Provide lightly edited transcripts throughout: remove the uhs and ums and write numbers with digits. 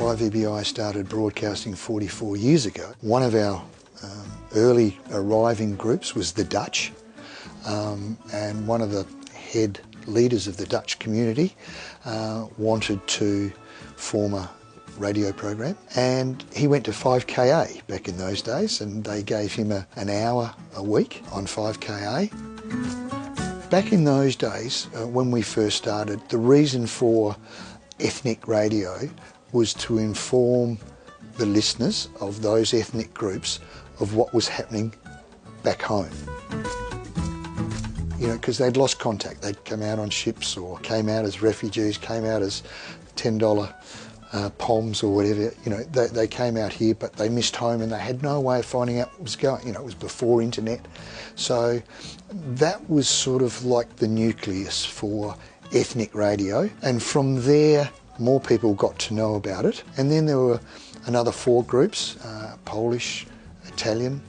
5EBI started broadcasting 44 years ago. One of our early arriving groups was the Dutch, and one of the head leaders of the Dutch community wanted to form a radio program, and he went to 5KA back in those days, and they gave him an hour a week on 5KA. Back in those days, when we first started, the reason for ethnic radio was to inform the listeners of those ethnic groups of what was happening back home. You know, because they'd lost contact. They'd come out on ships or came out as refugees, came out as $10 POMs or whatever. You know, they came out here, but they missed home and they had no way of finding out what was going. You know, it was before internet. So that was sort of like the nucleus for ethnic radio. And from there, more people got to know about it. And then there were another 4 groups, Polish, Italian,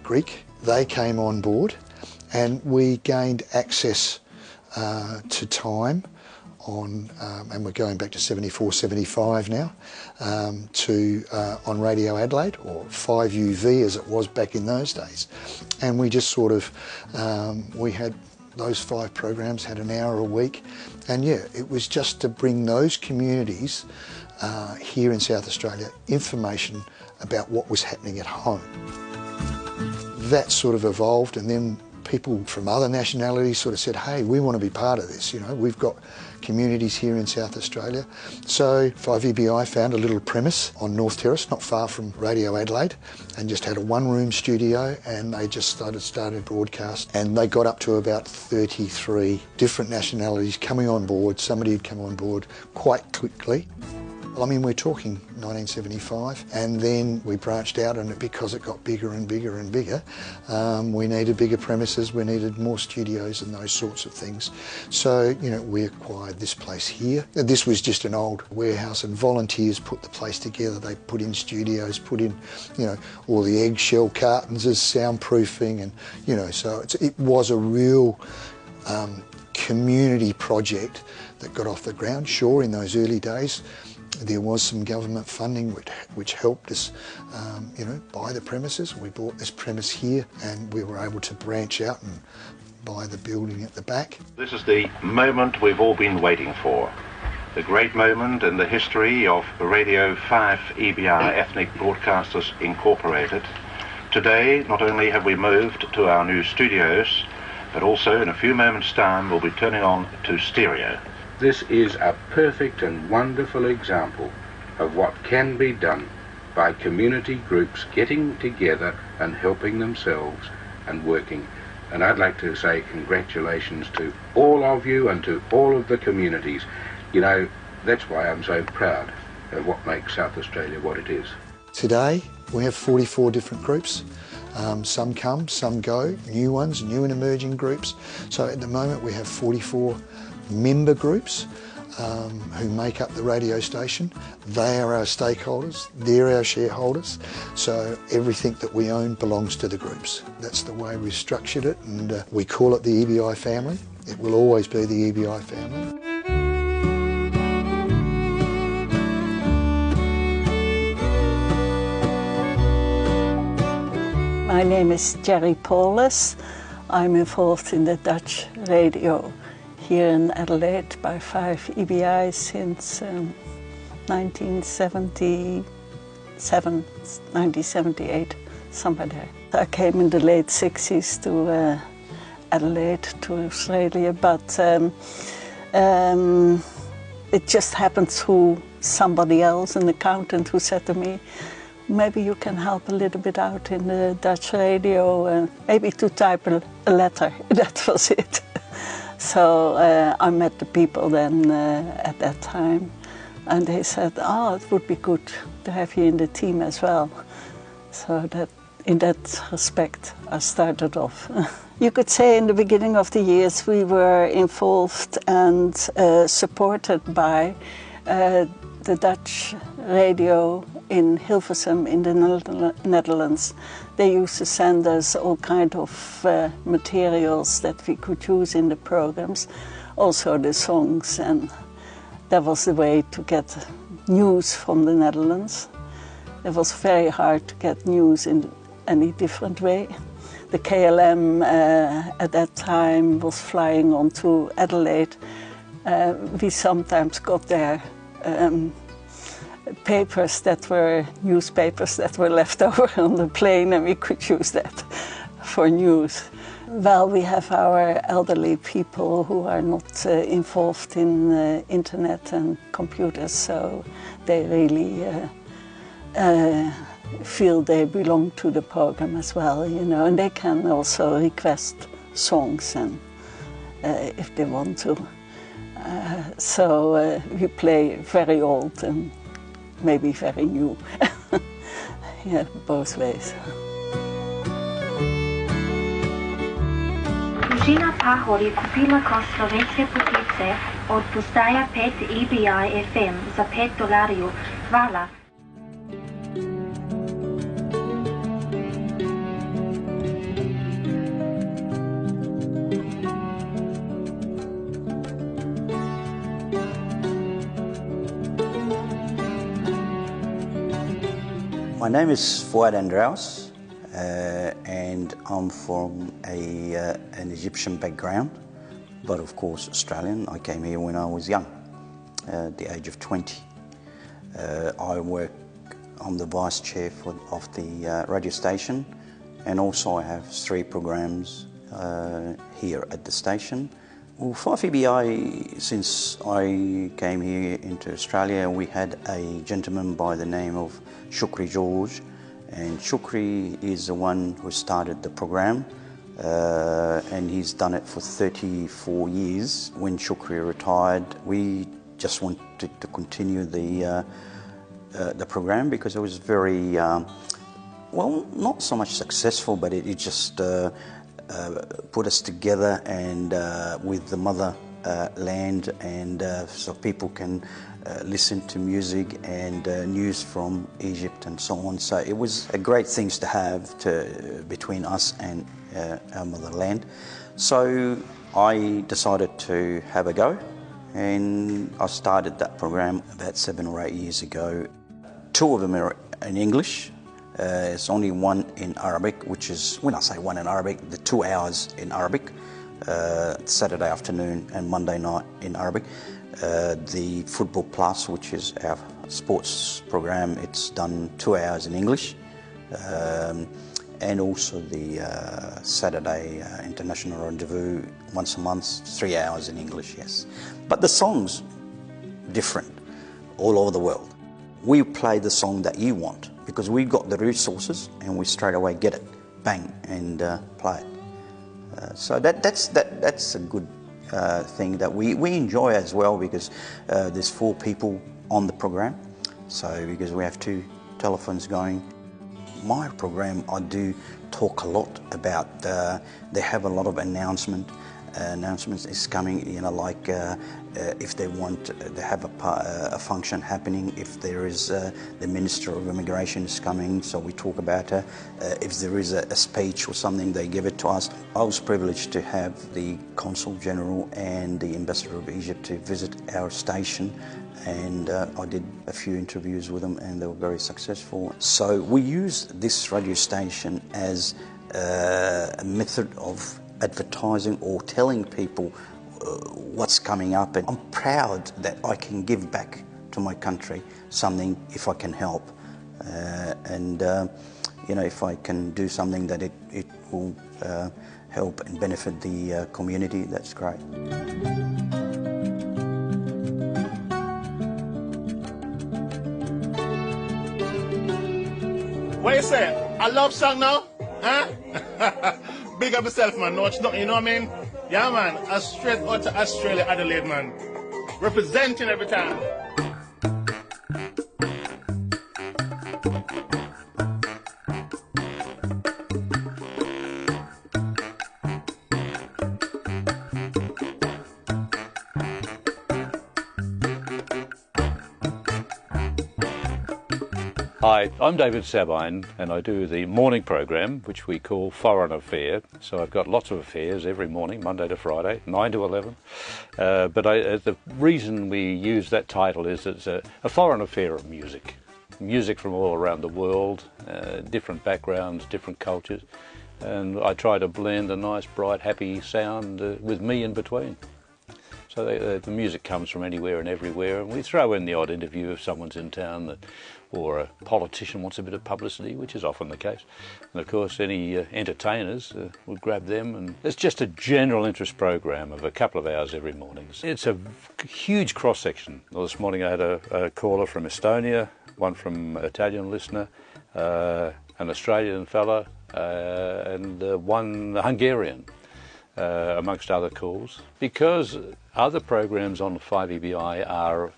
Greek. They came on board, and we gained access to time on, and we're going back to 74, 75 now, on Radio Adelaide, or 5UV as it was back in those days. And we just sort of, we had those 5 programs, had an hour a week, and yeah, it was just to bring those communities here in South Australia information about what was happening at home. That sort of evolved, and then people from other nationalities sort of said, hey, we want to be part of this, you know, we've got communities here in South Australia. So 5EBI found a little premise on North Terrace, not far from Radio Adelaide, and just had a 1-room studio, and they just started broadcast, and they got up to about 33 different nationalities coming on board. Somebody had come on board quite quickly. I mean, we're talking 1975, and then we branched out, and because it got bigger and bigger and bigger, we needed bigger premises, we needed more studios and those sorts of things. So, you know, we acquired this place here. This was just an old warehouse, and volunteers put the place together. They put in studios, put in, you know, all the eggshell cartons as soundproofing, and, you know, so it was a real community project that got off the ground. Sure, in those early days, there was some government funding which helped us, you know, buy the premises. We bought this premise here, and we were able to branch out and buy the building at the back. This is the moment we've all been waiting for. The great moment in the history of Radio 5EBI Ethnic Broadcasters Incorporated. Today, not only have we moved to our new studios, but also in a few moments' time we'll be turning on to stereo. This is a perfect and wonderful example of what can be done by community groups getting together and helping themselves and working. And I'd like to say congratulations to all of you and to all of the communities. You know, that's why I'm so proud of what makes South Australia what it is. Today we have 44 different groups. Some come, some go, new ones, new and emerging groups. So at the moment we have 44 member groups who make up the radio station. They are our stakeholders, they're our shareholders, so everything that we own belongs to the groups. That's the way we've structured it, and we call it the EBI family. It will always be the EBI family. My name is Jerry Paulus. I'm involved in the Dutch radio here in Adelaide by 5EBI since 1978, somewhere there. I came in the late 60s to Adelaide, to Australia, but it just happened through somebody else, an accountant, who said to me, maybe you can help a little bit out in the Dutch radio, maybe to type a letter. That was it. So I met the people then at that time, and they said, oh, it would be good to have you in the team as well. So that, in that respect, I started off. You could say in the beginning of the years we were involved and supported by the Dutch radio in Hilversum in the Netherlands. They used to send us all kind of materials that we could use in the programs, also the songs, and that was the way to get news from the Netherlands. It was very hard to get news in any different way. The KLM at that time was flying on to Adelaide. We sometimes got their papers that were newspapers that were left over on the plane, and we could use that for news. Well, we have our elderly people who are not involved in internet and computers, so they really feel they belong to the program as well, you know, and they can also request songs and if they want to. So we play very old and maybe very new. Yeah, both ways. Družina Pahor je kupila kos slovenske potice od postaja 5 EBI FM za $5. Hvala. My name is Fuad Andraus, and I'm from an Egyptian background, but of course Australian. I came here when I was young, at the age of 20. I work, I'm the vice chair of the radio station, and also I have 3 programs here at the station. Well, 5EBI, since I came here into Australia, we had a gentleman by the name of Shukri George, and Shukri is the one who started the program, and he's done it for 34 years. When Shukri retired, we just wanted to continue the program because it was very, well, not so much successful, but it just put us together and with the motherland, and so people can listen to music and news from Egypt and so on. So it was a great thing to have between us and our motherland. So I decided to have a go, and I started that program about 7 or 8 years ago. 2 of them are in English. There's only one in Arabic, which is, when I say one in Arabic, the 2 hours in Arabic, Saturday afternoon and Monday night in Arabic. The Football Plus, which is our sports program, it's done 2 hours in English. And also the Saturday International Rendezvous, once a month, 3 hours in English, yes. But the songs, different, all over the world. We play the song that you want, because we've got the resources and we straight away get it, bang, and play it. So that's a good thing that we enjoy as well, because there's 4 people on the program, so because we have 2 telephones going. My program, I do talk a lot about, they have a lot of announcements is coming, you know, like if they want, they have a function happening, if there is the Minister of Immigration is coming, so we talk about if there is a speech or something, they give it to us. I was privileged to have the Consul General and the Ambassador of Egypt to visit our station, and I did a few interviews with them, and they were very successful. So we use this radio station as a method of advertising or telling people what's coming up, and I'm proud that I can give back to my country something if I can help, and you know, if I can do something that it will help and benefit the community, that's great. What you say? A love song now? Huh? Big up yourself, man. No, it's not, you know what I mean? Yeah, man. A straight out to Australia, Adelaide, man. Representing every time. Hi, I'm David Sabine and I do the morning program which we call Foreign Affair. So I've got lots of affairs every morning, Monday to Friday, 9 to 11. But the reason we use that title is it's a foreign affair of music. Music from all around the world, different backgrounds, different cultures. And I try to blend a nice, bright, happy sound with me in between. So the music comes from anywhere and everywhere, and we throw in the odd interview if someone's in town or a politician wants a bit of publicity, which is often the case. And of course any entertainers, we'll grab them, and it's just a general interest program of a couple of hours every morning. It's a huge cross-section. Well, this morning I had a caller from Estonia, one from Italian listener, an Australian fella, and one Hungarian. Amongst other calls, because other programs on 5EBI are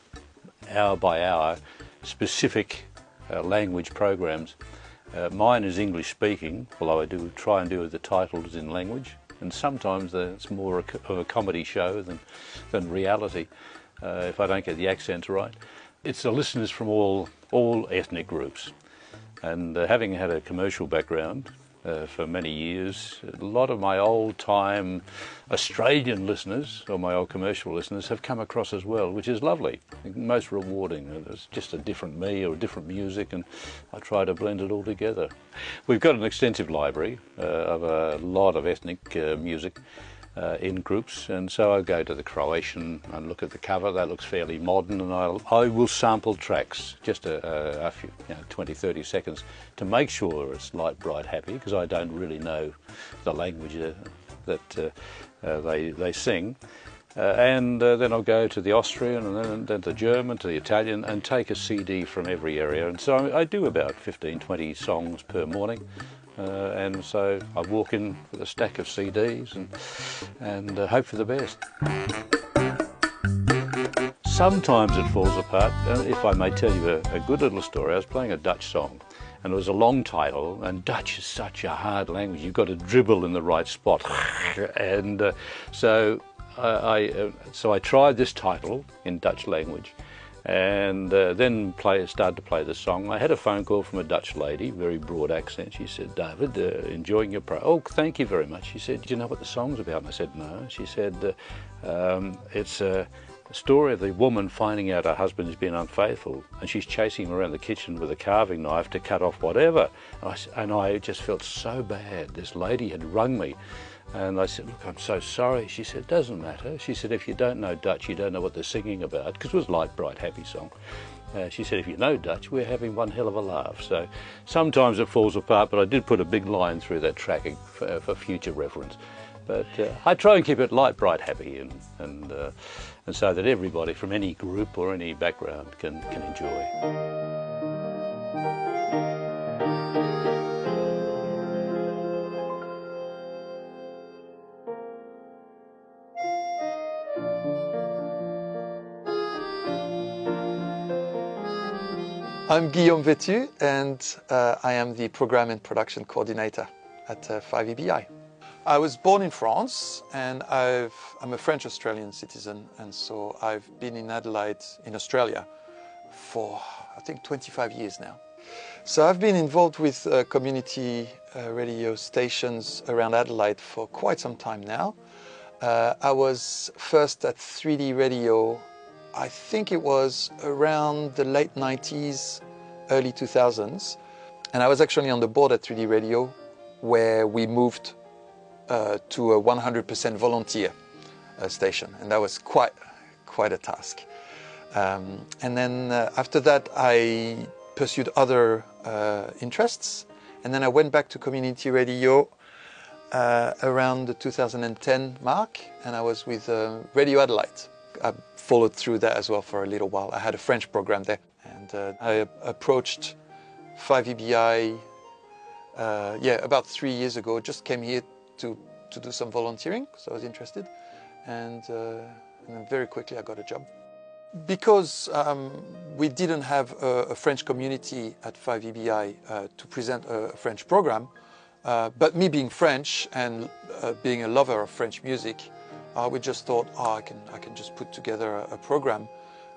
hour by hour specific language programs. Mine is English speaking, although I do try and do the titles in language, and sometimes it's more of a comedy show than reality if I don't get the accents right. It's the listeners from all ethnic groups, and having had a commercial background for many years, a lot of my old-time Australian listeners, or my old commercial listeners, have come across as well, which is lovely, most rewarding. It's just a different me or a different music, and I try to blend it all together. We've got an extensive library of a lot of ethnic music in groups, and so I go to the Croatian and look at the cover. That looks fairly modern, and I will sample tracks, just a few, 20, 30 seconds, to make sure it's light, bright, happy, because I don't really know the language that they sing. And then I'll go to the Austrian, and then the German, to the Italian, and take a CD from every area. And so I do about 15, 20 songs per morning. And so I walk in with a stack of CDs and hope for the best. Sometimes it falls apart. If I may tell you a good little story, I was playing a Dutch song, and it was a long title, and Dutch is such a hard language. You've got to dribble in the right spot. And so I tried this title in Dutch language, and then started to play the song. I had a phone call from a Dutch lady, very broad accent. She said, "David, enjoying your Oh, thank you very much." She said, "Do you know what the song's about?" And I said, "No." She said, "It's a story of the woman finding out her husband has been unfaithful, and she's chasing him around the kitchen with a carving knife to cut off whatever." And I just felt so bad. This lady had rung me. And I said, "Look, I'm so sorry." She said, "Doesn't matter." She said, "If you don't know Dutch, you don't know what they're singing about," because it was light, bright, happy song. She said, "If you know Dutch, we're having one hell of a laugh." So sometimes it falls apart, but I did put a big line through that tracking for future reference. But I try and keep it light, bright, happy, and so that everybody from any group or any background can enjoy. I'm Guillaume Vetu, and I am the Program and Production Coordinator at 5EBI. I was born in France, and I'm a French-Australian citizen, and so I've been in Adelaide, in Australia, for I think 25 years now. So I've been involved with community radio stations around Adelaide for quite some time now. I was first at 3D Radio. I think it was around the late 90s, early 2000s. And I was actually on the board at 3D Radio, where we moved to a 100% volunteer station. And that was quite a task. And then after that, I pursued other interests. And then I went back to community radio around the 2010 mark. And I was with Radio Adelaide. I followed through that as well for a little while. I had a French program there, and I approached 5EBI about 3 years ago. Just came here to do some volunteering, because I was interested, and then very quickly I got a job. Because we didn't have a French community at 5EBI to present a French program, but me being French and being a lover of French music, we just thought, I can just put together a program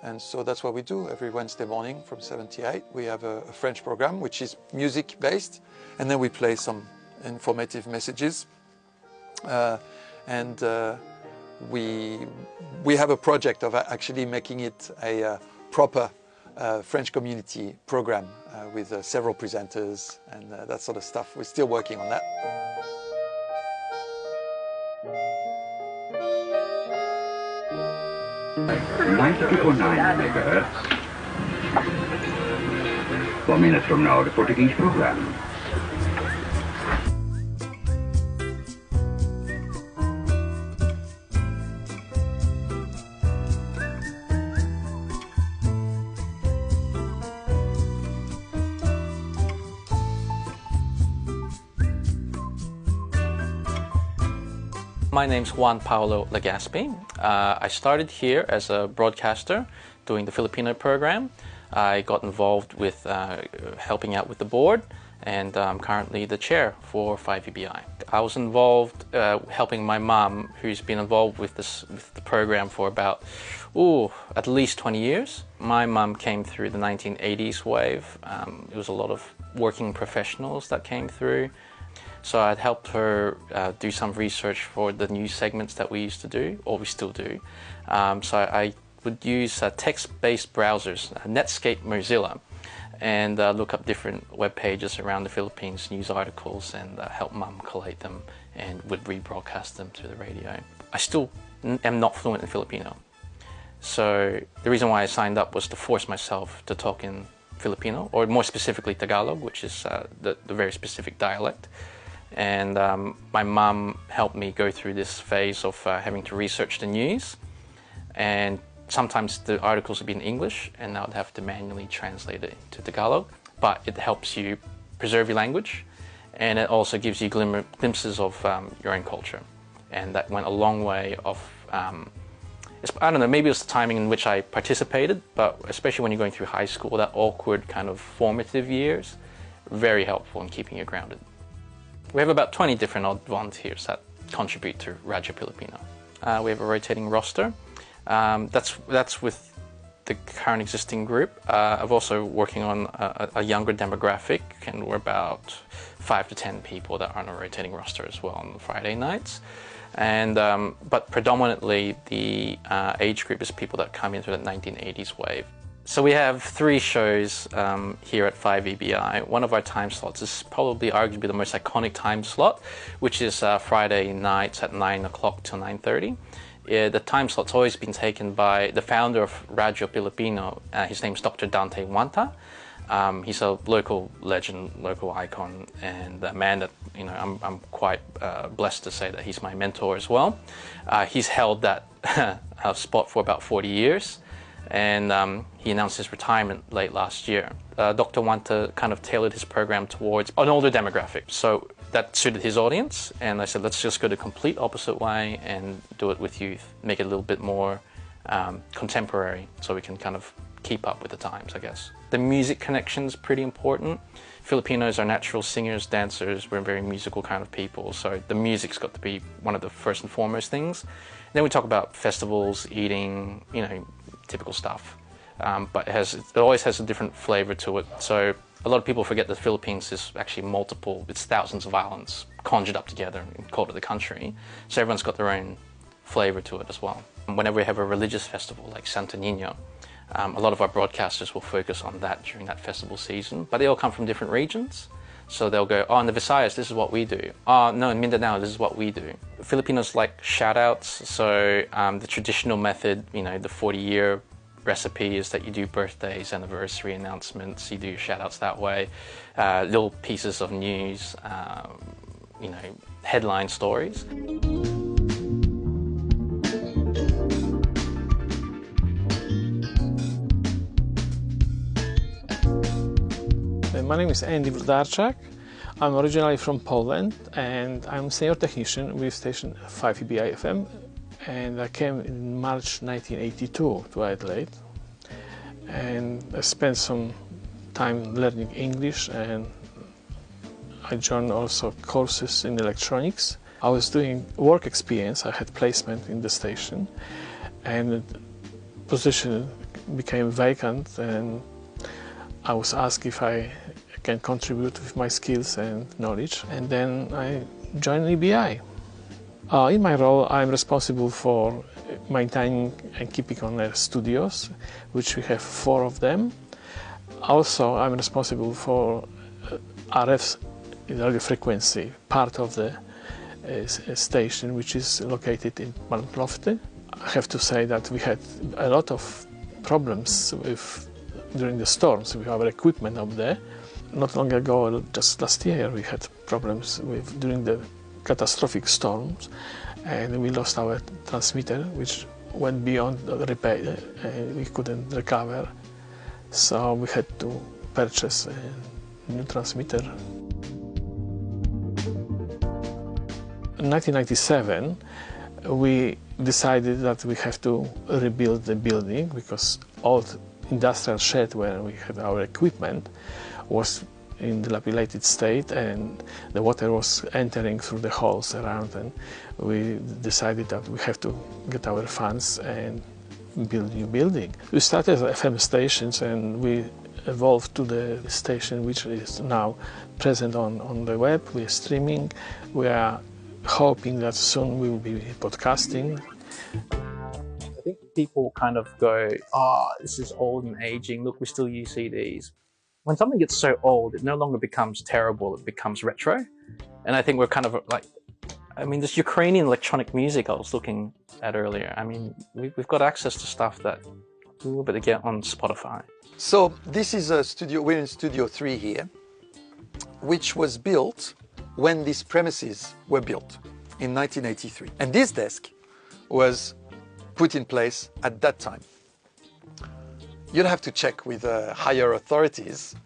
And so that's what we do every Wednesday morning from 7 to 8. We have a French program which is music based, and then we play some informative messages. We have a project of actually making it a proper French community program with several presenters and that sort of stuff. We're still working on that. MHz. 4 minutes from now, the Portuguese program. My name's Juan Paulo Legaspi. I started here as a broadcaster doing the Filipino program. I got involved with helping out with the board, and I'm currently the chair for 5EBI. I was involved helping my mom, who's been involved with the program for about at least 20 years. My mom came through the 1980s wave. It was a lot of working professionals that came through. So I'd helped her do some research for the news segments that we used to do, or we still do. So I would use text-based browsers, Netscape, Mozilla, and look up different web pages around the Philippines, news articles, and help Mum collate them and would rebroadcast them to the radio. I still am not fluent in Filipino. So the reason why I signed up was to force myself to talk in Filipino, or more specifically Tagalog, which is the very specific dialect. And my mum helped me go through this phase of having to research the news, and sometimes the articles would be in English and I would have to manually translate it to Tagalog, but it helps you preserve your language, and it also gives you glimpses of your own culture, and that went a long way of I don't know, maybe it was the timing in which I participated, but especially when you're going through high school, that awkward kind of formative years, very helpful in keeping you grounded. We have about 20 different odd volunteers that contribute to Radyo Pilipino. We have a rotating roster. That's with the current existing group. I'm also working on a younger demographic, and we're about 5 to 10 people that are on a rotating roster as well on Friday nights. And but predominantly the age group is people that come into the 1980s wave. So we have 3 shows here at 5EBI. One of our time slots is probably arguably the most iconic time slot, which is Friday nights at 9 o'clock till 9:30. The time slot's always been taken by the founder of Radyo Pilipino. His name's Dr. Dante Wanta. He's a local legend, local icon, and a man that I'm quite blessed to say that he's my mentor as well. He's held that spot for about 40 years. And he announced his retirement late last year. Dr. Wanta kind of tailored his program towards an older demographic, so that suited his audience, and I said, let's just go the complete opposite way and do it with youth, make it a little bit more contemporary, so we can kind of keep up with the times, I guess. The music connection is pretty important. Filipinos are natural singers, dancers, we're very musical kind of people, so the music's got to be one of the first and foremost things. And then we talk about festivals, eating, typical stuff, but it always has a different flavor to it. So a lot of people forget that the Philippines is actually it's thousands of islands conjured up together and called it the country. So everyone's got their own flavor to it as well. Whenever we have a religious festival like Santo Niño, a lot of our broadcasters will focus on that during that festival season, but they all come from different regions. So they'll go, in the Visayas, this is what we do. No, in Mindanao, this is what we do. Filipinos like shout-outs, so the traditional method, the 40-year recipe is that you do birthdays, anniversary announcements, you do shout-outs that way, little pieces of news, headline stories. My name is Andy Wlodarczak. I'm originally from Poland, and I'm senior technician with station 5EBI FM, and I came in March 1982 to Adelaide, and I spent some time learning English, and I joined also courses in electronics. I was doing work experience, I had placement in the station, and the position became vacant, and I was asked if I can contribute with my skills and knowledge, and then I joined EBI. In my role, I'm responsible for maintaining and keeping on air studios, which we have 4 of them. Also, I'm responsible for RF's radio frequency, part of the station, which is located in Malmklofte. I have to say that we had a lot of problems during the storms with our equipment up there. Not long ago, just last year, we had problems during the catastrophic storms, and we lost our transmitter, which went beyond the repair. We couldn't recover, so we had to purchase a new transmitter. In 1997, we decided that we have to rebuild the building because old industrial shed where we had our equipment was in dilapidated state, and the water was entering through the holes around, and we decided that we have to get our funds and build a new building. We started as FM stations, and we evolved to the station which is now present on the web. We're streaming. We are hoping that soon we will be podcasting. I think people kind of go, oh, this is old and aging, look, we still use CDs. When something gets so old, it no longer becomes terrible, it becomes retro. And I think we're kind of like, I mean, this Ukrainian electronic music I was looking at earlier, I mean, we've got access to stuff that we will be able to get on Spotify. So this is a studio, we're in Studio 3 here, which was built when these premises were built in 1983. And this desk was put in place at that time. You'd have to check with higher authorities,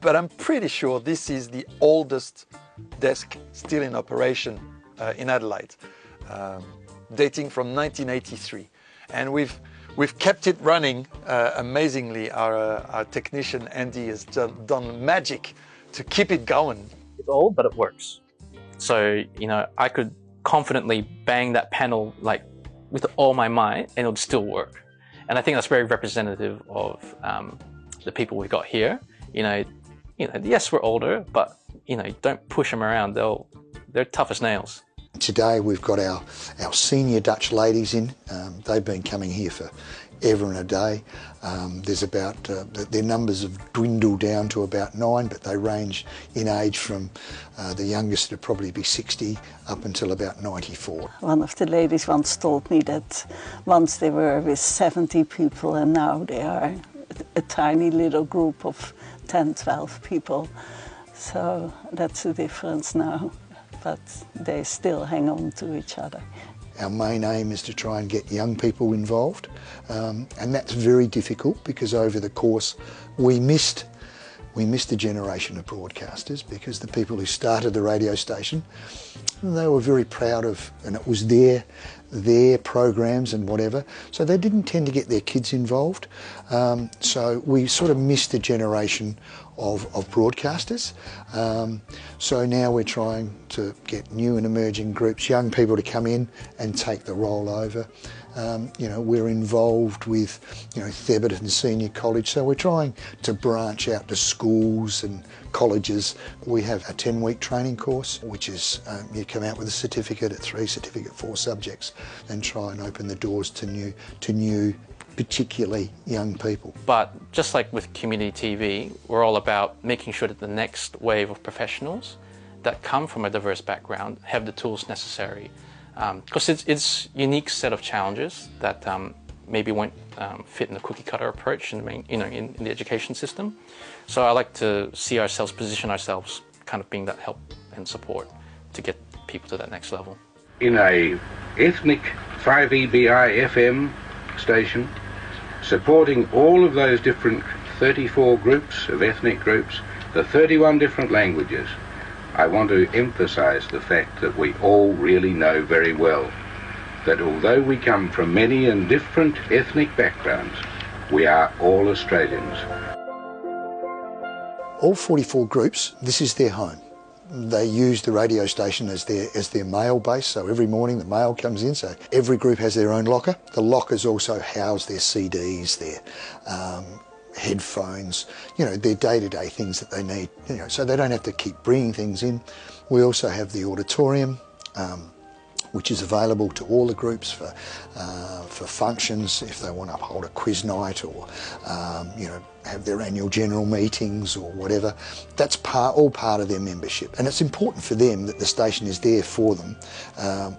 but I'm pretty sure this is the oldest desk still in operation in Adelaide, dating from 1983. And we've kept it running amazingly. Our technician Andy has done magic to keep it going. It's old, but it works. So, you know, I could confidently bang that panel like with all my might and it would still work. And I think that's very representative of the people we've got here. You know, yes, we're older, but you know, don't push them around. They're tough as nails. Today we've got our senior Dutch ladies in. They've been coming here for ever and a day. There's about, their numbers have dwindled down to about 9, but they range in age from the youngest to probably be 60 up until about 94. One of the ladies once told me that once they were with 70 people and now they are a tiny little group of 10, 12 people. So that's the difference now, but they still hang on to each other. Our main aim is to try and get young people involved, and that's very difficult because over the course we missed a generation of broadcasters because the people who started the radio station, they were very proud of, and it was their programs and whatever, so they didn't tend to get their kids involved. So we sort of missed a generation of broadcasters. So now we're trying to get new and emerging groups, young people to come in and take the role over. You know, we're involved with, you know, Thebarton Senior College, so we're trying to branch out to schools and colleges. We have a 10-week training course, which is you come out with a certificate at 3, certificate 4 subjects, and try and open the doors to new, particularly young people. But just like with community TV, we're all about making sure that the next wave of professionals that come from a diverse background have the tools necessary. Because it's a unique set of challenges that maybe won't fit in the cookie-cutter approach in the education system. So I like to see ourselves, position ourselves, kind of being that help and support to get people to that next level. In a ethnic 5EBI FM station, supporting all of those different 34 groups of ethnic groups, the 31 different languages, I want to emphasize the fact that we all really know very well that although we come from many and different ethnic backgrounds, we are all Australians. All 44 groups, this is their home. they use the radio station as their mail base, so every morning the mail comes in, so every group has their own locker. The lockers also house their CDs, their headphones, you know, their day-to-day things that they need, you know, so they don't have to keep bringing things in. We also have the auditorium, which is available to all the groups for functions, if they want to hold a quiz night or you know, have their annual general meetings or whatever. That's all part of their membership, and it's important for them that the station is there for them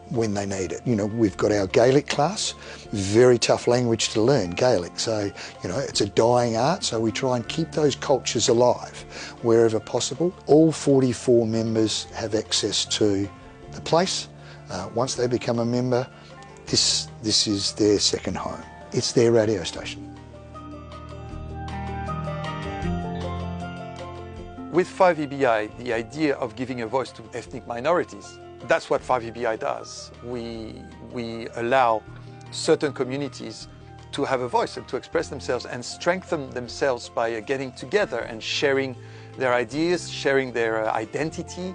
when they need it. You know, we've got our Gaelic class, very tough language to learn, Gaelic, so you know, it's a dying art, so we try and keep those cultures alive wherever possible. All 44 members have access to the place. Once they become a member, this is their second home. It's their radio station. With 5EBI, the idea of giving a voice to ethnic minorities, that's what 5EBI does. We allow certain communities to have a voice and to express themselves and strengthen themselves by getting together and sharing their ideas, sharing their identity,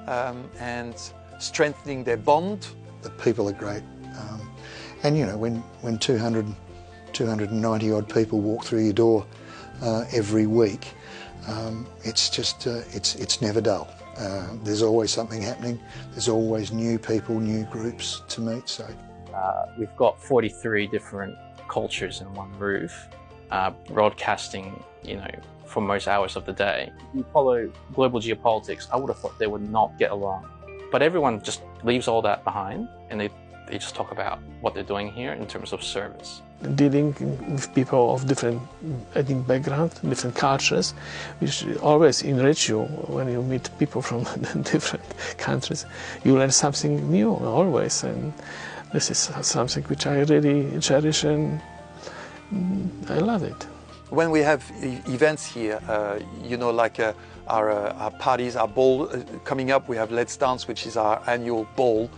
and strengthening their bond. The people are great, and you know, when 290 odd people walk through your door every week, it's just it's never dull. There's always something happening. There's always new people, new groups to meet. So we've got 43 different cultures in one roof, broadcasting, you know, for most hours of the day. If you follow global geopolitics, I would have thought they would not get along. But everyone just leaves all that behind, and they just talk about what they're doing here in terms of service. Dealing with people of different ethnic backgrounds, different cultures, which always enrich you when you meet people from different countries. You learn something new always, and this is something which I really cherish, and I love it. When we have events here, you know, like our parties, our ball coming up, we have Let's Dance, which is our annual ball.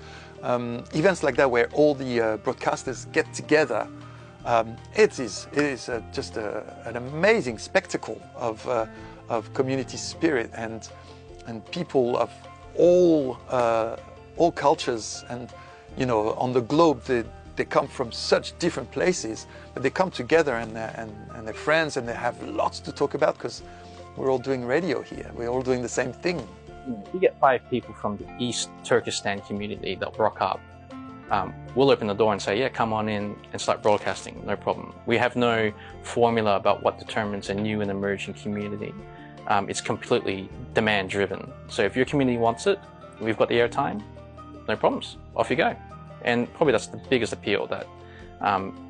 Events like that where all the broadcasters get together, it is just an amazing spectacle of community spirit and people of all cultures, and you know, on the globe they come from such different places, but they come together and they're friends, and they have lots to talk about because we're all doing radio here. We're all doing the same thing. If you get 5 people from the East Turkestan community that rock up, we'll open the door and say, yeah, come on in and start broadcasting, no problem. We have no formula about what determines a new and emerging community. It's completely demand driven. So if your community wants it, we've got the airtime, no problems, off you go. And probably that's the biggest appeal, that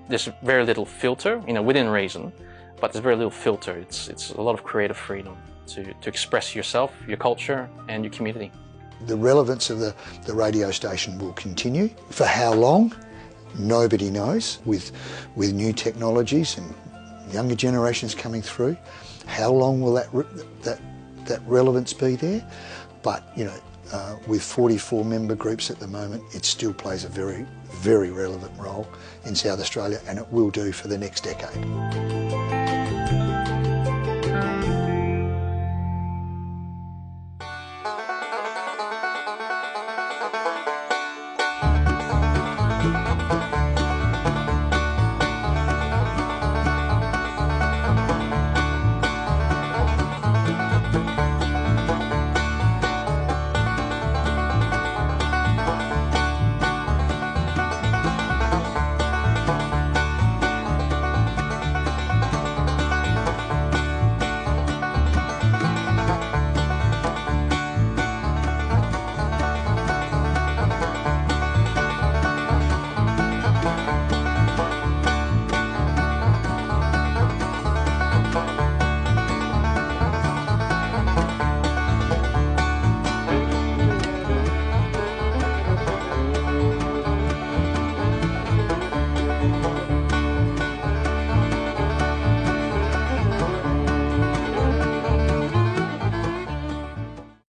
there's very little filter, you know, within reason, but there's very little filter. It's a lot of creative freedom to express yourself, your culture, and your community. The relevance of the radio station will continue. For how long? Nobody knows. With new technologies and younger generations coming through, how long will that relevance be there? But you know, with 44 member groups at the moment, it still plays a very, very relevant role in South Australia, and it will do for the next decade.